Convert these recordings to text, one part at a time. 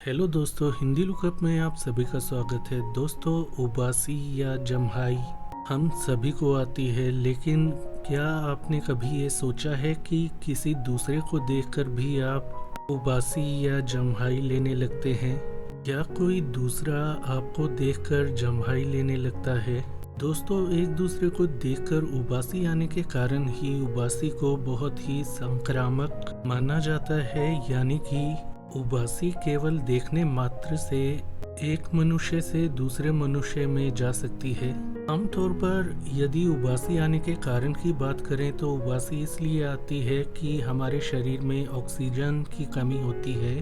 Hello दोस्तों, Hindi lookup में आप सभी का स्वागत है। दोस्तों, उबासी या जम्हाई हम सभी को आती है, लेकिन क्या आपने कभी ये सोचा है कि किसी दूसरे को देखकर भी आप उबासी या जम्हाई लेने लगते हैं? क्या कोई दूसरा आपको देखकर जम्हाई लेने लगता है? दोस्तों, एक दूसरे को देखकर उबासी आने के कारण ही उबासी को बहुत ही संक्रामक माना जाता है, यानी कि उबासी केवल देखने मात्र से एक मनुष्य से दूसरे मनुष्य में जा सकती है। आमतौर पर यदि उबासी आने के कारण की बात करें तो उबासी इसलिए आती है कि हमारे शरीर में ऑक्सीजन की कमी होती है,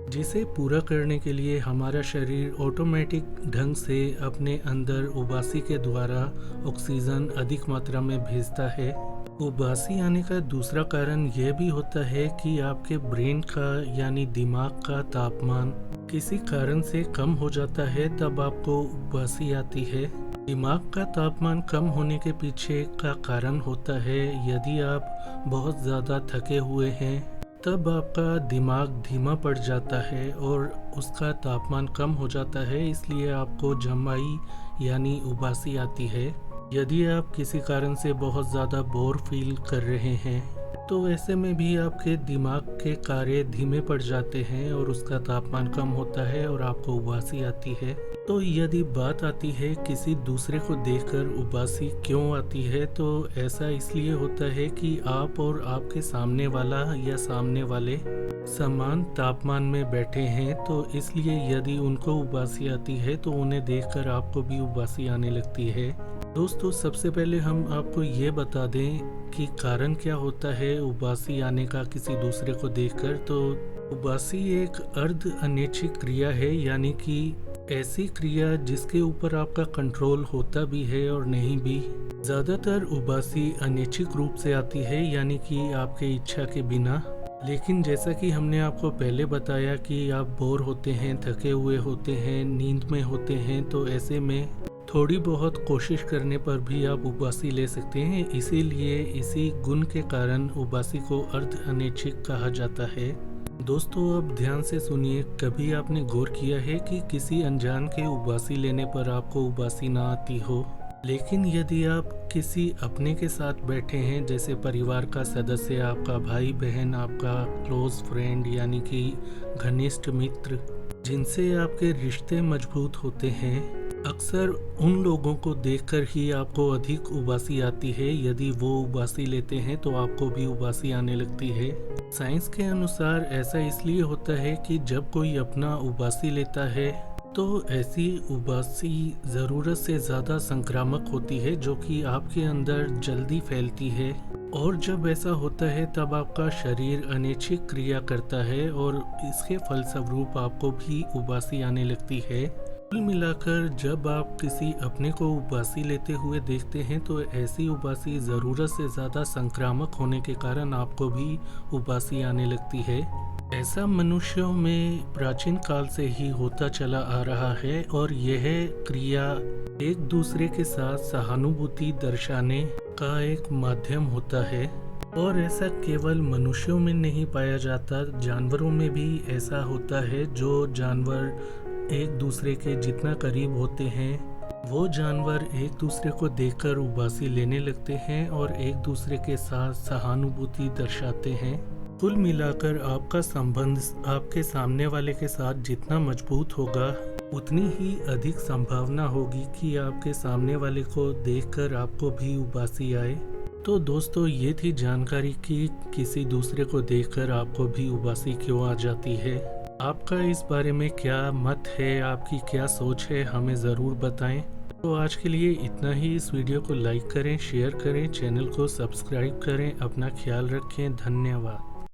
जिसे पूरा करने के लिए हमारा शरीर ऑटोमेटिक ढंग से अपने अंदर उबासी के द्वारा ऑक्सीजन अधिक मात्रा में भेजता है। उबासी आने का दूसरा कारण यह भी होता है कि आपके ब्रेन का यानी दिमाग का तापमान किसी कारण से कम हो जाता है, तब आपको उबासी आती है। दिमाग का तापमान कम होने के पीछे का कारण होता है, यदि आप बहुत ज़्यादा थके हुए हैं तब आपका दिमाग धीमा पड़ जाता है और उसका तापमान कम हो जाता है, इसलिए आपको जम्हाई यानी उबासी आती है। यदि आप किसी कारण से बहुत ज़्यादा बोर फील कर रहे हैं तो ऐसे में भी आपके दिमाग के कार्य धीमे पड़ जाते हैं और उसका तापमान कम होता है और आपको उबासी आती है। तो यदि बात आती है किसी दूसरे को देखकर उबासी क्यों आती है, तो ऐसा इसलिए होता है कि आप और आपके सामने वाला या सामने वाले समान तापमान में बैठे हैं, तो इसलिए यदि उनको उबासी आती है तो उन्हें देखकर आपको भी उबासी आने लगती है। दोस्तों, सबसे पहले हम आपको ये बता दें कि कारण क्या होता है उबासी आने का किसी दूसरे को देखकर। तो उबासी एक अर्ध अनैच्छिक क्रिया है, यानी कि ऐसी क्रिया जिसके ऊपर आपका कंट्रोल होता भी है और नहीं भी। ज़्यादातर उबासी अनैच्छिक रूप से आती है, यानी कि आपके इच्छा के बिना। लेकिन जैसा कि हमने आपको पहले बताया कि आप बोर होते हैं, थके हुए होते हैं, नींद में होते हैं, तो ऐसे में थोड़ी बहुत कोशिश करने पर भी आप उबासी ले सकते हैं। इसीलिए इसी गुण के कारण उबासी को अर्ध अनैच्छिक कहा जाता है। दोस्तों, अब ध्यान से सुनिए, कभी आपने गौर किया है कि किसी अनजान के उबासी लेने पर आपको उबासी ना आती हो, लेकिन यदि आप किसी अपने के साथ बैठे हैं, जैसे परिवार का सदस्य, आपका भाई बहन, आपका क्लोज फ्रेंड यानी कि घनिष्ठ मित्र, जिनसे आपके रिश्ते मजबूत होते हैं, अक्सर उन लोगों को देखकर ही आपको अधिक उबासी आती है। यदि वो उबासी लेते हैं तो आपको भी उबासी आने लगती है। साइंस के अनुसार ऐसा इसलिए होता है कि जब कोई अपना उबासी लेता है तो ऐसी उबासी ज़रूरत से ज़्यादा संक्रामक होती है, जो कि आपके अंदर जल्दी फैलती है। और जब ऐसा होता है तब आपका शरीर अनैच्छिक क्रिया करता है और इसके फलस्वरूप आपको भी उबासी आने लगती है। कुल मिलाकर जब आप किसी अपने को उबासी लेते हुए देखते हैं तो ऐसी उबासी ज़रूरत से ज़्यादा संक्रामक होने के कारण आपको भी उबासी आने लगती है। ऐसा मनुष्यों में प्राचीन काल से ही होता चला आ रहा है और यह क्रिया एक दूसरे के साथ सहानुभूति दर्शाने का एक माध्यम होता है। और ऐसा केवल मनुष्यों में नहीं पाया जाता, जानवरों में भी ऐसा होता है। जो जानवर एक दूसरे के जितना करीब होते हैं, वो जानवर एक दूसरे को देखकर उबासी लेने लगते हैं और एक दूसरे के साथ सहानुभूति दर्शाते हैं। कुल मिलाकर आपका संबंध आपके सामने वाले के साथ जितना मजबूत होगा, उतनी ही अधिक संभावना होगी कि आपके सामने वाले को देखकर आपको भी उबासी आए। तो दोस्तों, ये थी जानकारी कि किसी दूसरे को देखकर आपको भी उबासी क्यों आ जाती है। आपका इस बारे में क्या मत है, आपकी क्या सोच है, हमें ज़रूर बताएं। तो आज के लिए इतना ही। इस वीडियो को लाइक करें, शेयर करें, चैनल को सब्सक्राइब करें। अपना ख्याल रखें। धन्यवाद।